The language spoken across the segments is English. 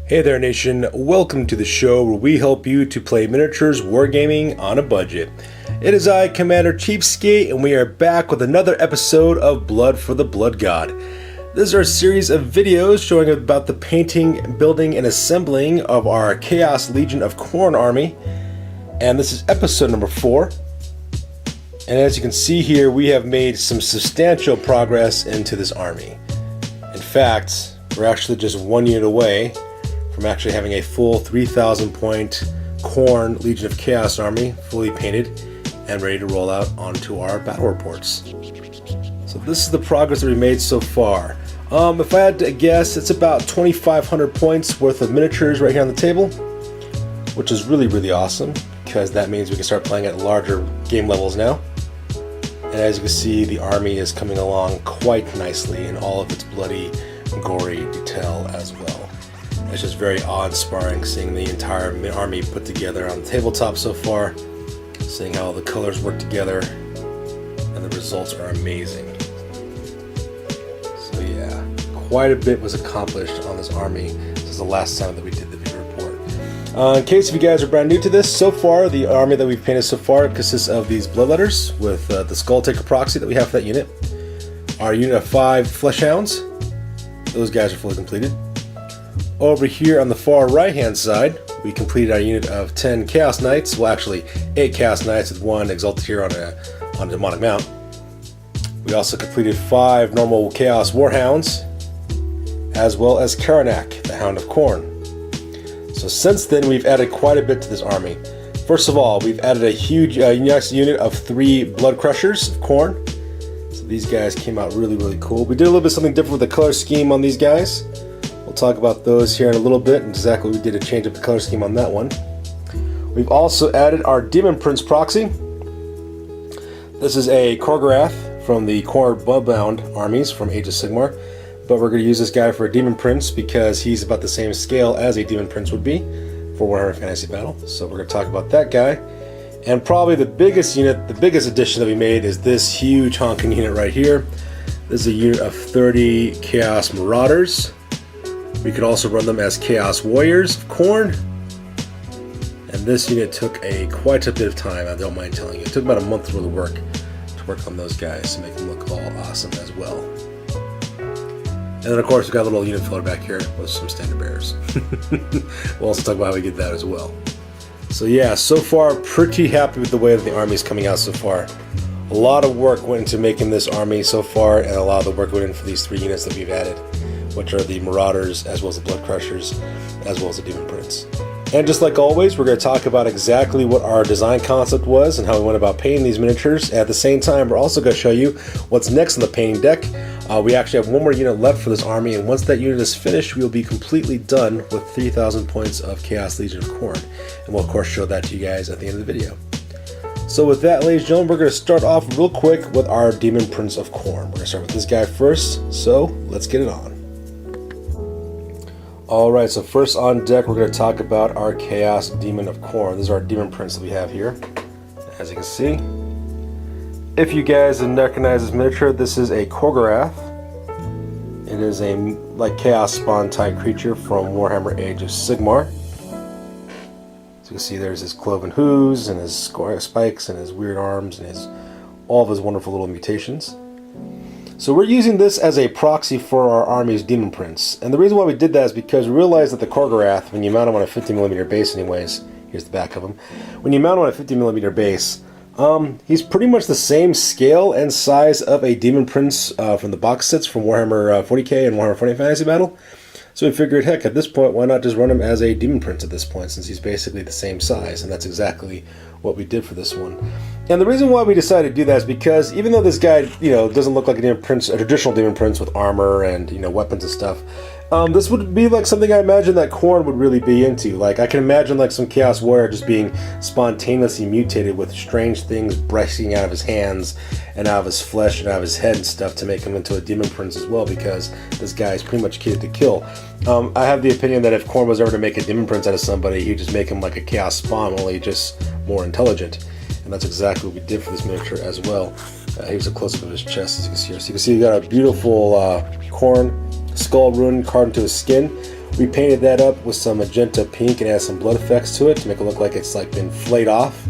Hey there nation, welcome to the show where we help you to play miniatures wargaming on a budget. It is I, Commander CheapSkate, and we are back with another episode of Blood for the Blood God. This is our series of videos showing about the painting, building, and assembling of our Chaos Legion of Khorne army. And this is episode number 4. And as you can see here, we have made some substantial progress into this army. In fact, we're actually just 1 unit away from actually having a full 3,000 point Khorne Legion of Chaos army fully painted and ready to roll out onto our battle reports. So this is the progress that we made so far. If I had to guess, it's about 2,500 points worth of miniatures right here on the table, which is really awesome because that means we can start playing at larger game levels now. And as you can see, the army is coming along quite nicely in all of its bloody, gory detail as well. It's just very awe-inspiring seeing the entire army put together on the tabletop so far, seeing how all the colors work together, and the results are amazing. So yeah, quite a bit was accomplished on this army since the last time that we did the video report. In case if you guys are brand new to this, so far the army that we've painted so far consists of these bloodletters with the Skulltaker proxy that we have for that unit. Our unit of 5 Fleshhounds, those guys are fully completed. Over here on the far right hand side, we completed our unit of 10 Chaos Knights, well actually 8 Chaos Knights with 1 Exalted Hero on a demonic mount. We also completed 5 normal Chaos Warhounds, as well as Karanak, the Hound of Khorne. So since then we've added quite a bit to this army. First of all, we've added a huge next unit of 3 Blood Crushers of Khorne. So these guys came out really cool. We did a little bit something different with the color scheme on these guys. We'll talk about those here in a little bit and exactly what we did to change up the color scheme on that one. We've also added our Demon Prince proxy. This is a Khorne from the Khorne Bloodbound armies from Age of Sigmar, but we're going to use this guy for a Demon Prince because he's about the same scale as a Demon Prince would be for Warhammer Fantasy Battle. So we're going to talk about that guy. And probably the biggest unit, the biggest addition that we made is this huge honking unit right here. This is a unit of 30 Chaos Marauders. We could also run them as Chaos Warriors of Khorne. And this unit took quite a bit of time, I don't mind telling you. It took about a month's worth of work to work on those guys to make them look all awesome as well. And then of course we've got a little unit filler back here with some standard bearers. We'll also talk about how we did that as well. So yeah, so far pretty happy with the way that the army is coming out so far. A lot of work went into making this army so far, and a lot of the work went in for these 3 units that we've added, which are the Marauders, as well as the Blood Crushers, as well as the Demon Prince. And just like always, we're going to talk about exactly what our design concept was and how we went about painting these miniatures. At the same time, we're also going to show you what's next on the painting deck. We actually have 1 more unit left for this army, and once that unit is finished, we'll be completely done with 3,000 points of Chaos Legion of Khorne. And we'll of course show that to you guys at the end of the video. So with that, ladies and gentlemen, we're going to start off real quick with our Demon Prince of Khorne. We're going to start with this guy first, so let's get it on. Alright, so first on deck we're going to talk about our Chaos Demon of Khorne. This is our Demon Prince that we have here, as you can see. If you guys didn't recognize this miniature, this is a Khorne. It is a Chaos Spawn type creature from Warhammer Age of Sigmar. So you can see there's his cloven hooves and his spikes and his weird arms and all of his wonderful little mutations. So we're using this as a proxy for our army's Demon Prince. And the reason why we did that is because we realized that the Khorne, when you mount him on a 50mm base anyways, here's the back of him, when you mount him on a 50mm base, he's pretty much the same scale and size of a Demon Prince from the box sets from Warhammer 40k and Warhammer 40 Fantasy Battle. So we figured, heck, at this point, why not just run him as a Demon Prince at this point, since he's basically the same size, and that's exactly what we did for this one. And the reason why we decided to do that is because even though this guy, doesn't look like a Demon Prince, a traditional Demon Prince with armor and, weapons and stuff, this would be like something I imagine that Khorne would really be into. Like, I can imagine like some Chaos Warrior just being spontaneously mutated with strange things breaking out of his hands and out of his flesh and out of his head and stuff to make him into a Demon Prince as well, because this guy is pretty much kitted to kill. I have the opinion that if Khorne was ever to make a Demon Prince out of somebody, he'd just make him like a Chaos Spawn, only just more intelligent. And that's exactly what we did for this miniature as well. Here's a close-up of his chest, as you can see here. So you can see you got a beautiful Khorne skull rune carved into his skin. We painted that up with some magenta pink and added some blood effects to it to make it look like it's like been flayed off,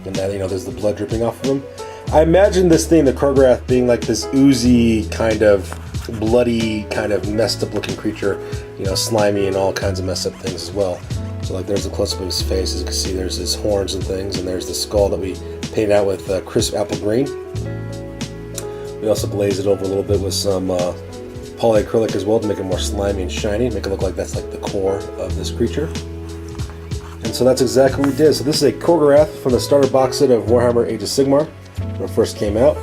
and that, you know, there's the blood dripping off of him. I imagine this thing, the Khorne, being like this oozy kind of bloody, kind of messed up looking creature, you know, slimy and all kinds of messed up things as well. So like there's a close up of his face, as you can see there's his horns and things, and there's the skull that we painted out with crisp apple green. We also glazed it over a little bit with some polyacrylic as well to make it more slimy and shiny, make it look like that's like the core of this creature. And so that's exactly what we did. So this is a Khorne from the starter box set of Warhammer Age of Sigmar when it first came out.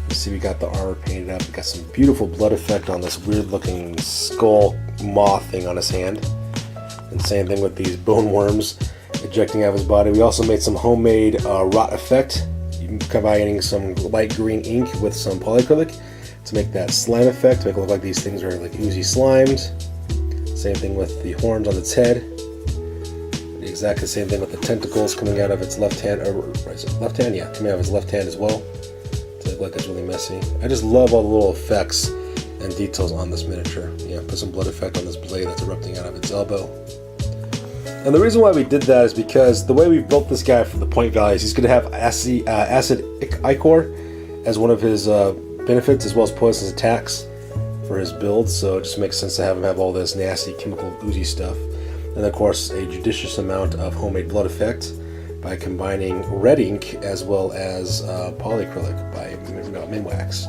You see we got the armor painted up, we got some beautiful blood effect on this weird looking skull moth thing on his hand. And same thing with these bone worms ejecting out of his body. We also made some homemade rot effect, combining some light green ink with some polyacrylic to make that slime effect, to make it look like these things are like oozy slimes. Same thing with the horns on its head. Exactly the same thing with the tentacles coming out of its left hand, or is it left hand? Yeah, coming out of its left hand as well. To look like it's really messy. I just love all the little effects and details on this miniature. Yeah, put some blood effect on this blade that's erupting out of its elbow. And the reason why we did that is because the way we built this guy for the point values, he's going to have acid ichor as one of his benefits, as well as poisonous attacks for his build. So it just makes sense to have him have all this nasty chemical oozy stuff. And of course a judicious amount of homemade blood effect by combining red ink as well as polyacrylic by Minwax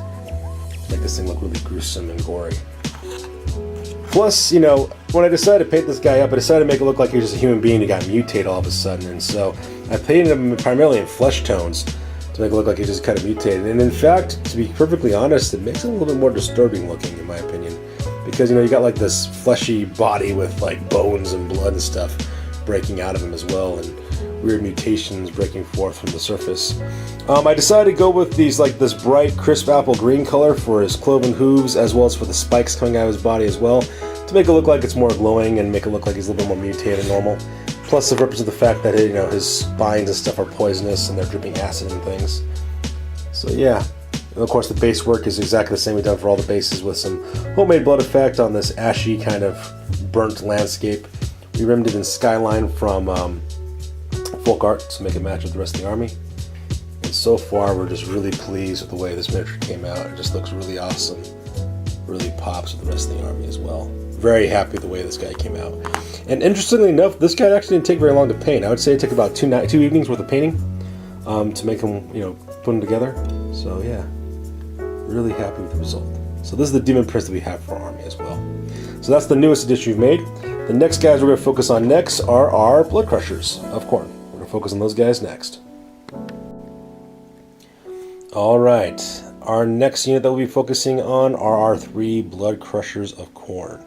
to make this thing look really gruesome and gory. Plus, you know, when I decided to paint this guy up, I decided to make it look like he was just a human being who got mutated all of a sudden, and so I painted him primarily in flesh tones to make it look like he just kind of mutated. And in fact, to be perfectly honest, it makes it a little bit more disturbing looking, in my opinion, because, you know, you got like this fleshy body with like bones and blood and stuff breaking out of him as well, and weird mutations breaking forth from the surface. I decided to go with these, like this bright crisp apple green color for his cloven hooves, as well as for the spikes coming out of his body as well, to make it look like it's more glowing and make it look like he's a little bit more mutated than normal. Plus the purpose of the fact that, you know, his spines and stuff are poisonous and they're dripping acid and things. So yeah. And of course the base work is exactly the same we've done for all the bases, with some homemade blood effect on this ashy kind of burnt landscape. We rimmed it in Skyline from folk art to make it match with the rest of the army. And so far we're just really pleased with the way this miniature came out. It just looks really awesome. Really pops with the rest of the army as well. Very happy with the way this guy came out. And interestingly enough, this guy actually didn't take very long to paint. I would say it took about two evenings worth of painting to make him, you know, put him together. So yeah, really happy with the result. So this is the Demon Prince that we have for our army as well. So that's the newest edition we've made. The next guys we're going to focus on next are our Blood Crushers of Khorne. We're going to focus on those guys next. Alright, our next unit that we'll be focusing on are our 3 Blood Crushers of Khorne.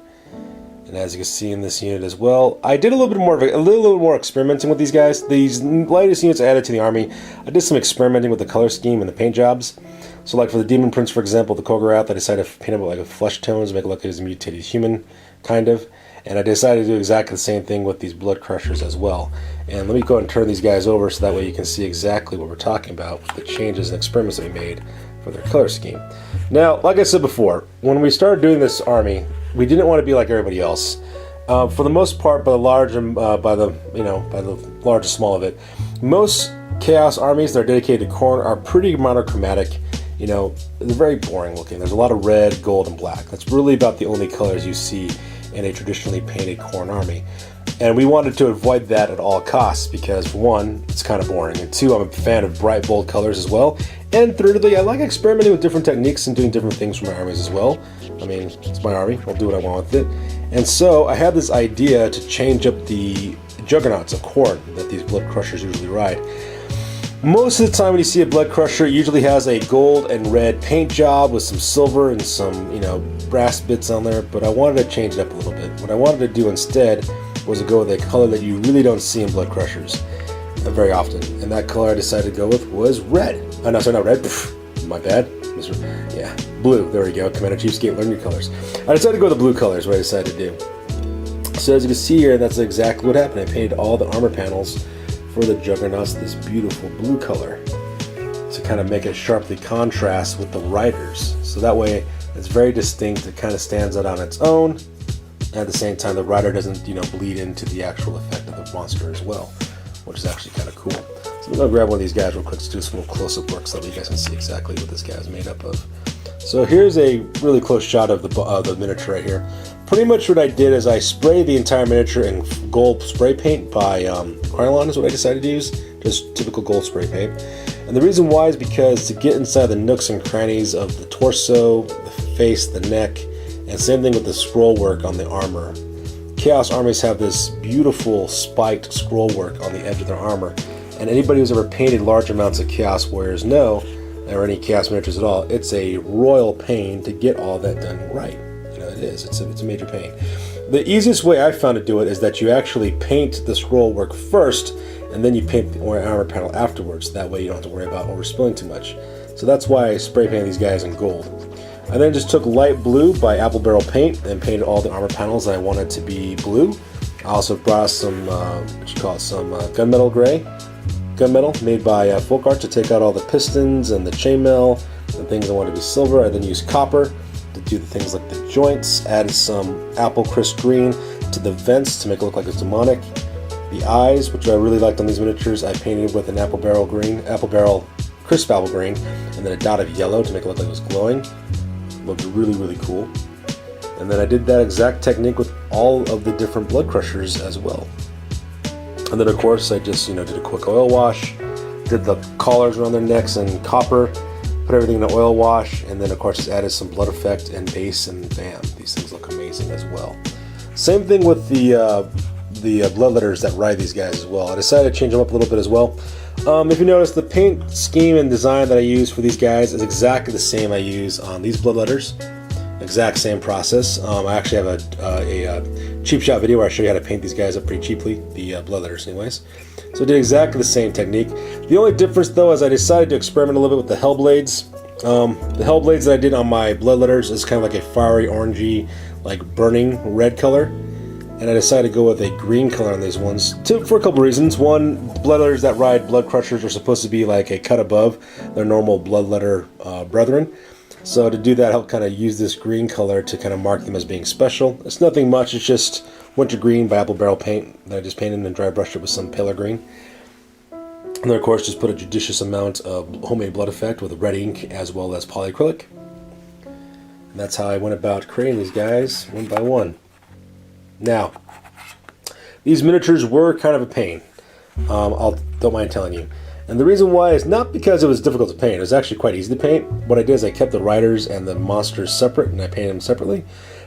And as you can see in this unit as well, I did a little more experimenting with these guys. These latest units I added to the army, I did some experimenting with the color scheme and the paint jobs. So like for the Demon Prince, for example, the Khorne, I decided to paint him with like a flesh tones, make it look like he's a mutated human, kind of. And I decided to do exactly the same thing with these Blood Crushers as well. And let me go ahead and turn these guys over so that way you can see exactly what we're talking about with the changes and experiments that we made for their color scheme. Now, like I said before, when we started doing this army, we didn't want to be like everybody else. For the most part, by the large and by the large and small of it, most Chaos armies that are dedicated to Khorne are pretty monochromatic. You know, they're very boring looking. There's a lot of red, gold, and black. That's really about the only colors you see in a traditionally painted Khorne army. And we wanted to avoid that at all costs because, for one, it's kind of boring, and two, I'm a fan of bright, bold colors as well, and thirdly, I like experimenting with different techniques and doing different things for my armies as well. I mean, it's my army, I'll do what I want with it. And so I had this idea to change up the juggernauts of Khorne that these Blood Crushers usually ride. Most of the time when you see a Blood Crusher, it usually has a gold and red paint job with some silver and some, you know, brass bits on there, but I wanted to change it up a little bit. What I wanted to do instead was to go with a color that you really don't see in Blood Crushers very often, and that color I decided to go with was red. Oh no, sorry, not red. My bad. Yeah, blue. There we go. Commander CheapSkate, learn your colors. I decided to go with the blue colors, what I decided to do. So as you can see here, that's exactly what happened. I painted all the armor panels for the Juggernauts this beautiful blue color to kind of make it sharply contrast with the riders. So that way it's very distinct. It kind of stands out on its own. At the same time, the rider doesn't, you know, bleed into the actual effect of the monster as well, which is actually kind of cool. So I'm gonna grab one of these guys real quick to do some little close-up work so that you guys can see exactly what this guy is made up of. So here's a really close shot of the miniature right here. Pretty much what I did is I sprayed the entire miniature in gold spray paint by Khorne is what I decided to use, just typical gold spray paint. And the reason why is because to get inside the nooks and crannies of the torso, the face, the neck, and same thing with the scroll work on the armor. Chaos armies have this beautiful spiked scroll work on the edge of their armor, and anybody who's ever painted large amounts of Chaos Warriors know, or any Chaos miniatures at all, it's a royal pain to get all that done right. You know, it is. It's a major pain. The easiest way I found to do it is that you actually paint the scroll work first, and then you paint the armor panel afterwards. That way you don't have to worry about overspilling too much. So that's why I spray painted these guys in gold. I then just took light blue by Apple Barrel Paint and painted all the armor panels that I wanted to be blue. I also brought some, some gunmetal gray. Gunmetal made by Folk Art to take out all the pistons and the chainmail and things I wanted to be silver. I then used copper to do the things like the joints, added some apple crisp green to the vents to make it look like it's demonic. The eyes, which I really liked on these miniatures, I painted with an apple barrel crisp apple green, and then a dot of yellow to make it look like it was glowing. Looked really, really cool. And then I did that exact technique with all of the different blood crushers as well. And then of course I just, you know, did a quick oil wash, did the collars around their necks in copper, put everything in an oil wash, and then of course just added some blood effect and base, and bam, these things look amazing as well. Same thing with the blood letters that ride these guys as well. I decided to change them up a little bit as well. If you notice, the paint scheme and design that I use for these guys is exactly the same I use on these blood letters. Exact same process. I actually have a cheap shot video where I show you how to paint these guys up pretty cheaply, the blood letters anyways. So I did exactly the same technique. The only difference though is I decided to experiment a little bit with the Hellblades. The Hellblades that I did on my blood letters is kind of like a fiery orangey, like burning red color. And I decided to go with a green color on these ones for a couple reasons. One, blood letters that ride blood crushers are supposed to be like a cut above their normal blood letter brethren. So to do that, I'll kind of use this green color to kind of mark them as being special. It's nothing much, it's just winter green by Apple Barrel Paint that I just painted and dry brushed it with some paler green. And then of course just put a judicious amount of homemade blood effect with red ink as well as polyacrylic. And that's how I went about creating these guys one by one. Now, these miniatures were kind of a pain. Don't mind telling you. And the reason why is not because it was difficult to paint. It was actually quite easy to paint. What I did is I kept the riders and the monsters separate, and I painted them separately.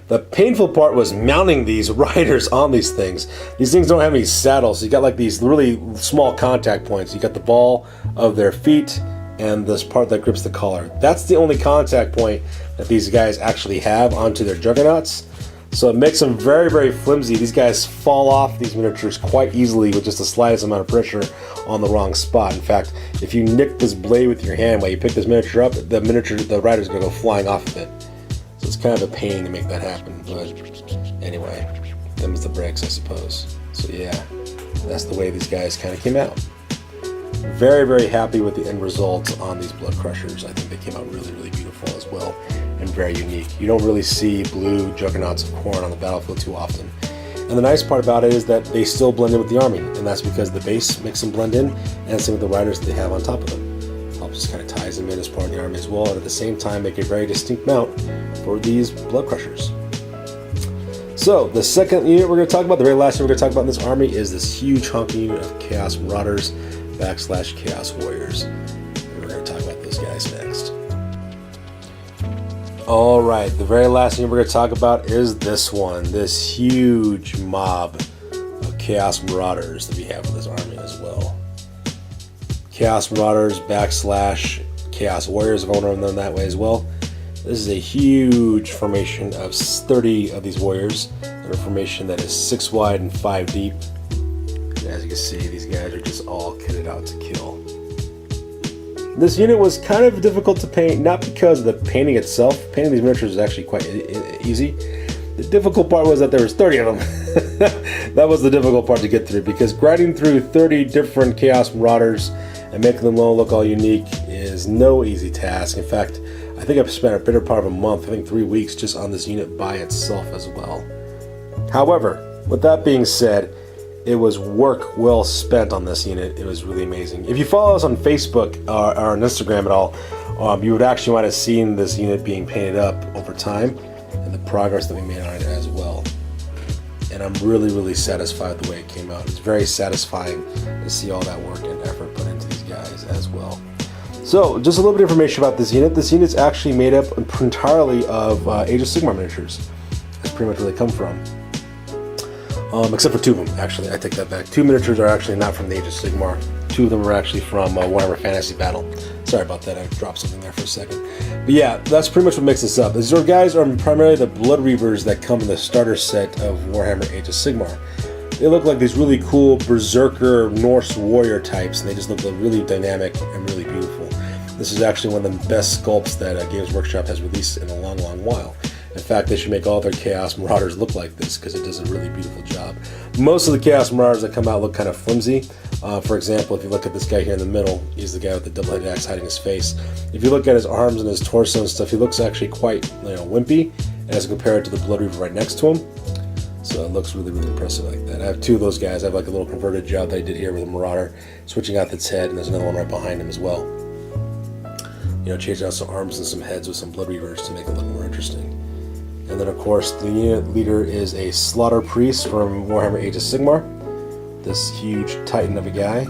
The painful part was mounting these riders on these things. These things don't have any saddles. So you got like these really small contact points. You got the ball of their feet and this part that grips the collar. That's the only contact point that these guys actually have onto their juggernauts. So it makes them very, very flimsy. These guys fall off these miniatures quite easily with just the slightest amount of pressure on the wrong spot. In fact, if you nick this blade with your hand while you pick this miniature up, the rider's going to go flying off of it. So it's kind of a pain to make that happen. But anyway, them's the breaks, I suppose. So yeah, that's the way these guys kind of came out. Very, very happy with the end result on these blood crushers. I think they came out really, really beautiful as well. And very unique. You don't really see blue juggernauts of Khorne on the battlefield too often. And the nice part about it is that they still blend in with the army, and that's because the base makes them blend in, and same with the riders that they have on top of them. Helps just kind of ties them in as part of the army as well, and at the same time make a very distinct mount for these blood crushers. So the second unit we're going to talk about, the very last unit we're going to talk about in this army, is this huge honking unit of Chaos Marauders / Chaos Warriors. And we're going to talk about those guys next. Alright, the very last thing we're going to talk about is this one. This huge mob of Chaos Marauders that we have in this army as well. Chaos Marauders / Chaos Warriors, if I want to run them that way as well. This is a huge formation of 30 of these warriors. In a formation that is 6 wide and 5 deep. And as you can see, these guys are just all kitted out to kill. This unit was kind of difficult to paint, not because of the painting itself. Painting these miniatures is actually quite easy. The difficult part was that there was 30 of them. That was the difficult part to get through, because grinding through 30 different Chaos Marauders and making them all look all unique is no easy task. In fact, I think I've spent a better part of a month, I think 3 weeks, just on this unit by itself as well. However, with that being said, it was work well spent on this unit. It was really amazing. If you follow us on Facebook or on Instagram at all, you would actually might have seen this unit being painted up over time and the progress that we made on it as well. And I'm really, really satisfied with the way it came out. It's very satisfying to see all that work and effort put into these guys as well. So, just a little bit of information about this unit. This unit's actually made up entirely of Age of Sigmar miniatures. That's pretty much where they come from. Except for 2 of them, actually. I take that back. 2 miniatures are actually not from the Age of Sigmar. 2 of them are actually from Warhammer Fantasy Battle. Sorry about that, I dropped something there for a second. But yeah, that's pretty much what makes this up. These guys are primarily the Blood Reavers that come in the starter set of Warhammer Age of Sigmar. They look like these really cool Berserker Norse warrior types, and they just look really dynamic and really beautiful. This is actually one of the best sculpts that Games Workshop has released in a long, long while. In fact, they should make all their Chaos Marauders look like this because it does a really beautiful job. Most of the Chaos Marauders that come out look kind of flimsy. For example, if you look at this guy here in the middle, he's the guy with the double-headed axe hiding his face. If you look at his arms and his torso and stuff, he looks actually quite wimpy as compared to the Blood Reaver right next to him. So it looks really, really impressive like that. I have 2 of those guys. I have like a little converted job that I did here with a Marauder, switching out its head, and there's another one right behind him as well. Changing out some arms and some heads with some Blood Reavers to make it look more interesting. And then, of course, the unit leader is a Slaughter Priest from Warhammer Age of Sigmar. This huge titan of a guy.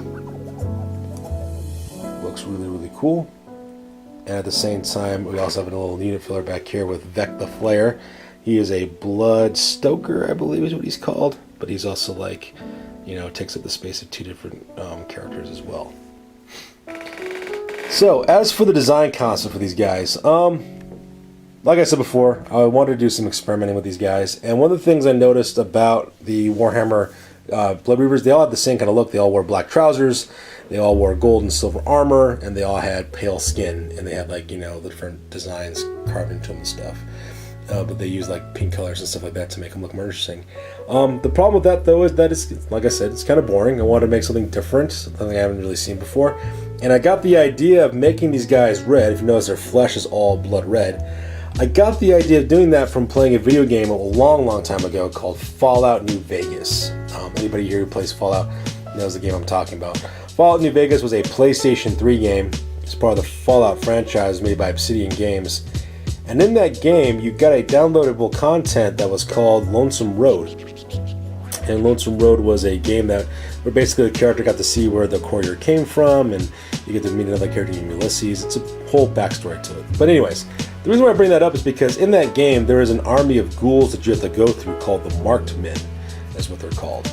Looks really, really cool. And at the same time, we also have a little unit filler back here with Vec the Flayer. He is a Blood Stoker, I believe is what he's called. But he's also like, takes up the space of 2 different characters as well. So, as for the design concept for these guys, like I said before, I wanted to do some experimenting with these guys, and one of the things I noticed about the Warhammer Blood Reavers, they all had the same kind of look. They all wore black trousers, they all wore gold and silver armor, and they all had pale skin, and they had the different designs carved into them and stuff. But they used pink colors and stuff like that to make them look more interesting. The problem with that, though, is that it's, like I said, it's kind of boring. I wanted to make something different, something I haven't really seen before. And I got the idea of making these guys red. If you notice, their flesh is all blood red. I got the idea of doing that from playing a video game a long, long time ago called Fallout New Vegas. Anybody here who plays Fallout knows the game I'm talking about. Fallout New Vegas was a PlayStation 3 game. It's part of the Fallout franchise made by Obsidian Games. And in that game, you got a downloadable content that was called Lonesome Road. And Lonesome Road was a game where basically the character got to see where the courier came from, and you get to meet another character named Ulysses. It's a whole backstory to it. But anyways, the reason why I bring that up is because in that game, there is an army of ghouls that you have to go through called the Marked Men. That's what they're called.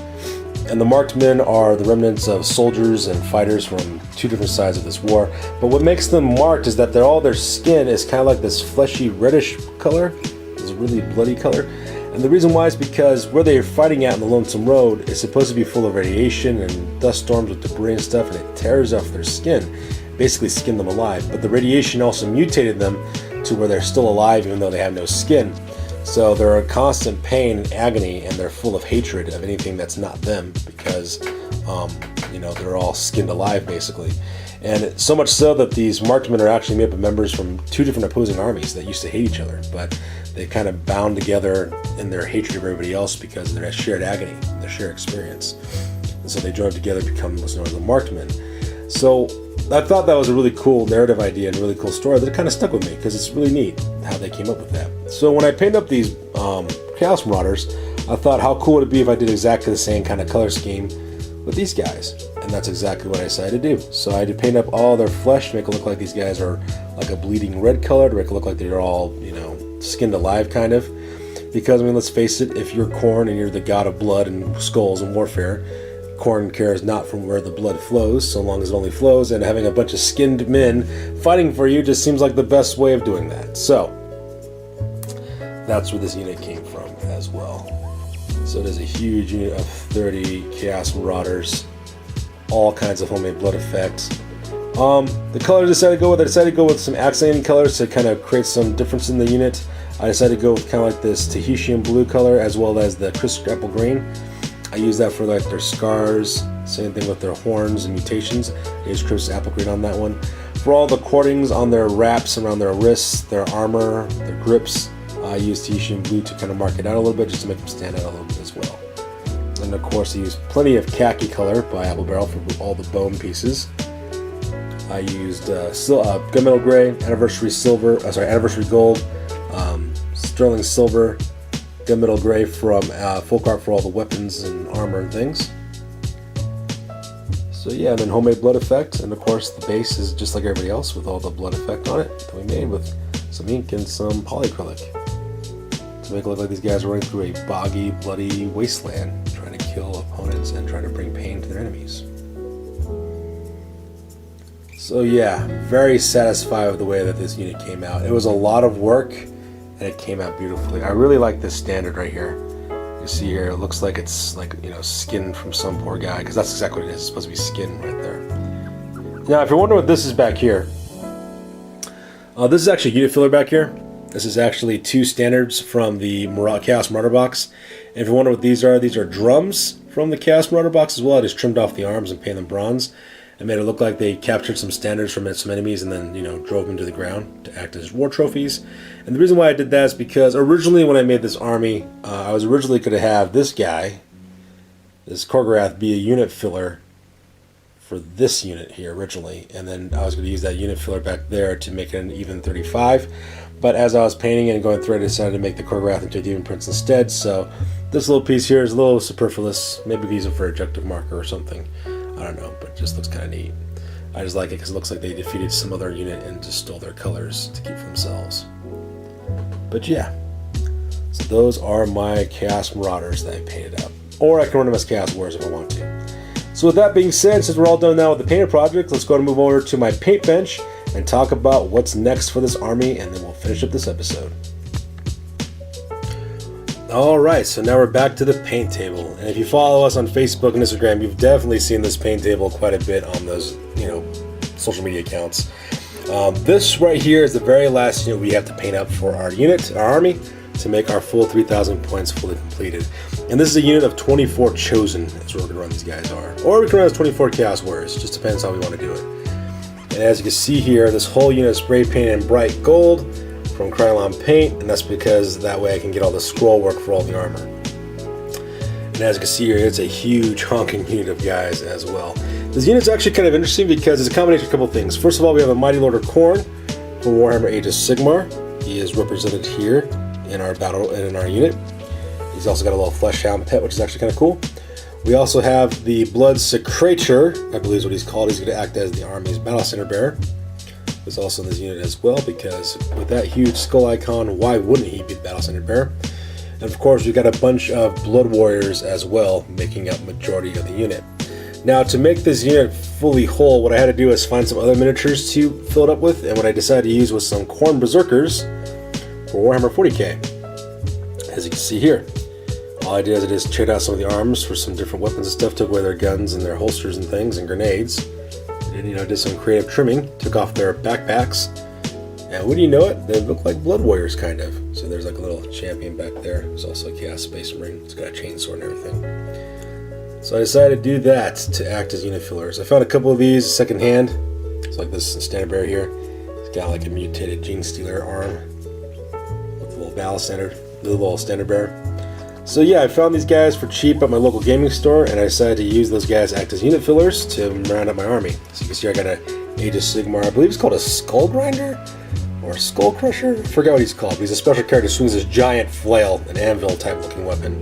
And the Marked Men are the remnants of soldiers and fighters from 2 different sides of this war. But what makes them marked is that their skin is kind of like this fleshy reddish color, this really bloody color. And the reason why is because where they're fighting at in the Lonesome Road is supposed to be full of radiation and dust storms with debris and stuff, and it tears off their skin, basically skinned them alive. But the radiation also mutated them to where they're still alive even though they have no skin. So they're in constant pain and agony, and they're full of hatred of anything that's not them because, they're all skinned alive basically. And so much so that these marked men are actually made up of members from 2 different opposing armies that used to hate each other, but they kind of bound together in their hatred of everybody else because of their shared agony, their shared experience. And so they joined together to become what's known as the Marked Men. So I thought that was a really cool narrative idea and a really cool story that kind of stuck with me because it's really neat how they came up with that. So when I painted up these Chaos Marauders, I thought how cool would it be if I did exactly the same kind of color scheme with these guys. And that's exactly what I decided to do. So I had to paint up all their flesh to make it look like these guys are like a bleeding red color, to make it look like they're all, skinned alive kind of. Because, let's face it, if you're Khorne and you're the god of blood and skulls and warfare, Khorne cares not from where the blood flows, so long as it only flows, and having a bunch of skinned men fighting for you just seems like the best way of doing that. So, that's where this unit came from as well. So it is a huge unit of 30 Chaos Marauders, all kinds of homemade blood effects. The colors I decided to go with some accenting colors to kind of create some difference in the unit. I decided to go with kind of like this Tahitian blue color as well as the crisp apple green. I use that for their scars, same thing with their horns and mutations. I use crisp apple green on that one. For all the cordings on their wraps around their wrists, their armor, their grips, I used Tahitian blue to kind of mark it out a little bit, just to make them stand out a little bit as well. And of course I used plenty of khaki color by Apple Barrel for all the bone pieces. I used gunmetal gray, anniversary gold, sterling silver, gunmetal gray from Folk Art for all the weapons and armor and things. So yeah, and then homemade blood effect, and of course the base is just like everybody else with all the blood effect on it that we made with some ink and some polyacrylic to make it look like these guys are running through a boggy, bloody wasteland, trying to kill opponents and trying to bring pain to their enemies. So yeah, very satisfied with the way that this unit came out. It was a lot of work, and it came out beautifully. I really like this standard right here. You see here, it looks like it's like, you know, skin from some poor guy, because that's exactly what it is. It's supposed to be skin right there. Now, if you're wondering what this is back here, this is actually a unit filler back here. This is actually 2 standards from the Chaos Marauder box. And if you wonder what these are drums from the Chaos Marauder box as well. I just trimmed off the arms and painted them bronze. and made it look like they captured some standards from some enemies and then, you know, drove them to the ground to act as war trophies. And the reason why I did that is because originally when I made this army, I was originally going to have this guy, this Khorne, be a unit filler for this unit here originally, and then I was going to use that unit filler back there to make it an even 35. But as I was painting it and going through it, I decided to make the Khorne into a Demon Prince instead. So this little piece here is a little superfluous. Maybe we can use it for objective marker or something. I don't know, but it just looks kind of neat. I just like it because it looks like they defeated some other unit and just stole their colors to keep for themselves. But yeah, so those are my Chaos Marauders that I painted up. Or I can run them as Chaos Warriors if I want to. So with that being said, since we're all done now with the painted project, let's go ahead and move over to my paint bench and talk about what's next for this army, and then we'll finish up this episode. Alright, so now we're back to the paint table. And if you follow us on Facebook and Instagram, you've definitely seen this paint table quite a bit on those, you know, social media accounts. This right here is the very last unit we have to paint up for our unit, our army, to make our full 3,000 points fully completed. And this is a unit of 24 chosen, that's where we're going to run these guys are. Or we can run as 24 Chaos Warriors, just depends how we want to do it. And as you can see here, this whole unit is spray painted in bright gold from Krylon paint, and that's because that way I can get all the scroll work for all the armor. And as you can see here, it's a huge honking unit of guys as well. This unit's actually kind of interesting because it's a combination of a couple things. First of all, we have a Mighty Lord of Khorne from Warhammer Age of Sigmar. He is represented here in our battle and in our unit. He's also got a little flesh hound pet, which is actually kind of cool. We also have the Blood Secretor, I believe is what he's called. He's going to act as the army's battle center bearer. He's also in this unit as well, because with that huge skull icon, why wouldn't he be the battle center bearer? And of course, we've got a bunch of Blood Warriors as well, making up majority of the unit. Now, to make this unit fully whole, what I had to do is find some other miniatures to fill it up with, and what I decided to use was some Khorne Berserkers for Warhammer 40k. As you can see here, all I did is I just checked out some of the arms for some different weapons and stuff, took away their guns and their holsters and things and grenades, and, you know, did some creative trimming, took off their backpacks, and wouldn't you know it, they look like Blood Warriors kind of. So there's like a little champion back there. There's also a Chaos Space Marine. It's got a chainsaw and everything. So I decided to do that to act as unit fillers. I found a couple of these secondhand. It's like this standard bearer here. It's got like a mutated Gene Stealer arm with a little battle standard, little standard bearer. So yeah, I found these guys for cheap at my local gaming store, and I decided to use those guys to act as unit fillers to round up my army. So you can see I got an Age of Sigmar, I believe it's called a Skull Grinder or a Skull Crusher. I forget what he's called, but he's a special character who swings this giant flail, an anvil type looking weapon.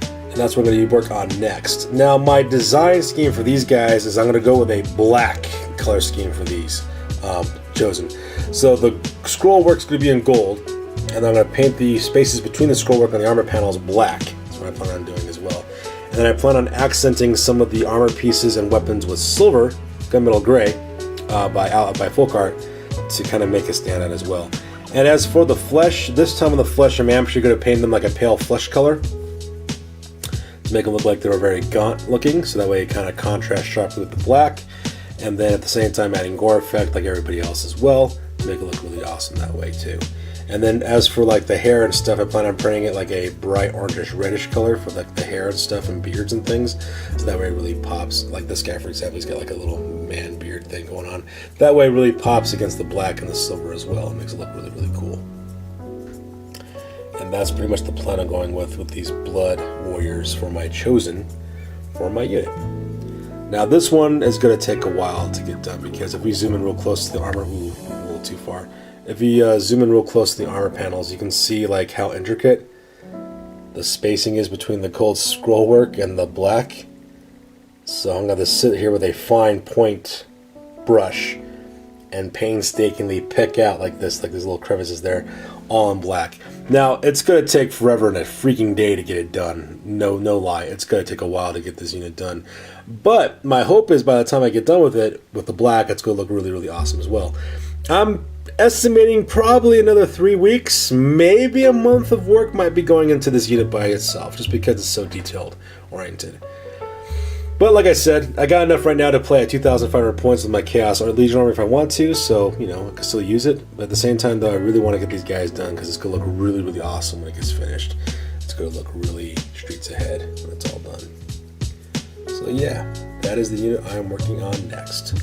And that's what I'm going to work on next. Now my design scheme for these guys is I'm going to go with a black color scheme for these chosen. So the scroll work's going to be in gold, and I'm going to paint the spaces between the scrollwork and the armor panels black. That's what I plan on doing as well. And then I plan on accenting some of the armor pieces and weapons with silver, gunmetal gray, by Folk Art, to kind of make it stand out as well. And as for the flesh, this time on the flesh, I'm actually going to paint them like a pale flesh color to make them look like they were very gaunt looking, so that way it kind of contrasts sharply with the black. And then at the same time adding gore effect like everybody else as well, to make it look really awesome that way too. And then as for like the hair and stuff, I plan on painting it like a bright orangish reddish color for like the hair and stuff and beards and things, so that way it really pops. Like this guy, for example, he's got like a little man beard thing going on. That way it really pops against the black and the silver as well. It makes it look really, really cool. And that's pretty much the plan I'm going with these Blood Warriors for my Chosen for my unit. Now this one is going to take a while to get done, because if we zoom in real close to the armor, ooh, a little too far. If you zoom in real close to the armor panels, you can see like how intricate the spacing is between the gold scrollwork and the black. So I'm going to sit here with a fine point brush and painstakingly pick out like this, like these little crevices there, all in black. Now it's going to take forever and a freaking day to get it done. No lie, it's going to take a while to get this unit done. But my hope is by the time I get done with it, with the black, it's going to look really, really awesome as well. I'm estimating probably another 3 weeks, maybe a month of work might be going into this unit by itself, just because it's so detailed oriented. But like I said, I got enough right now to play at 2,500 points with my Chaos or Legion army if I want to, so, you know, I can still use it. But at the same time, though, I really want to get these guys done, because it's going to look really, really awesome when it gets finished. It's going to look really streets ahead when it's all done. So yeah, that is the unit I am working on next.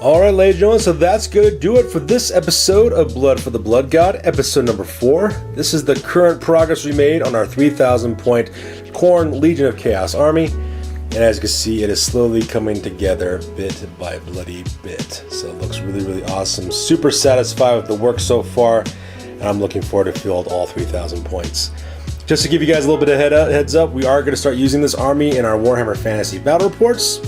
Alright, ladies and gentlemen, so that's going to do it for this episode of Blood for the Blood God, episode number 4. This is the current progress we made on our 3,000 point Khorne Legion of Chaos army. And as you can see, it is slowly coming together bit by bloody bit. So it looks really, really awesome. Super satisfied with the work so far, and I'm looking forward to field all 3,000 points. Just to give you guys a little bit of heads up, we are going to start using this army in our Warhammer Fantasy Battle Reports.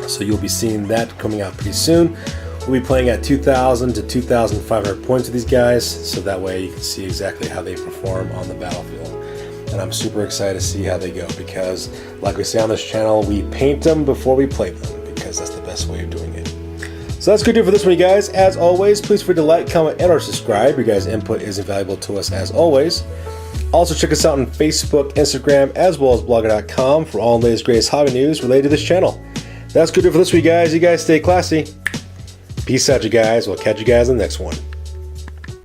So you'll be seeing that coming out pretty soon. We'll be playing at 2,000 to 2,500 points with these guys, so that way you can see exactly how they perform on the battlefield. And I'm super excited to see how they go, because like we say on this channel, we paint them before we play them, because that's the best way of doing it. So that's going to do it for this one, you guys. As always, please feel free to like, comment, and or subscribe. Your guys' input is invaluable to us as always. Also check us out on Facebook, Instagram, as well as blogger.com for all the latest greatest hobby news related to this channel. That's good for this week, guys. You guys stay classy. Peace out, you guys. We'll catch you guys in the next one.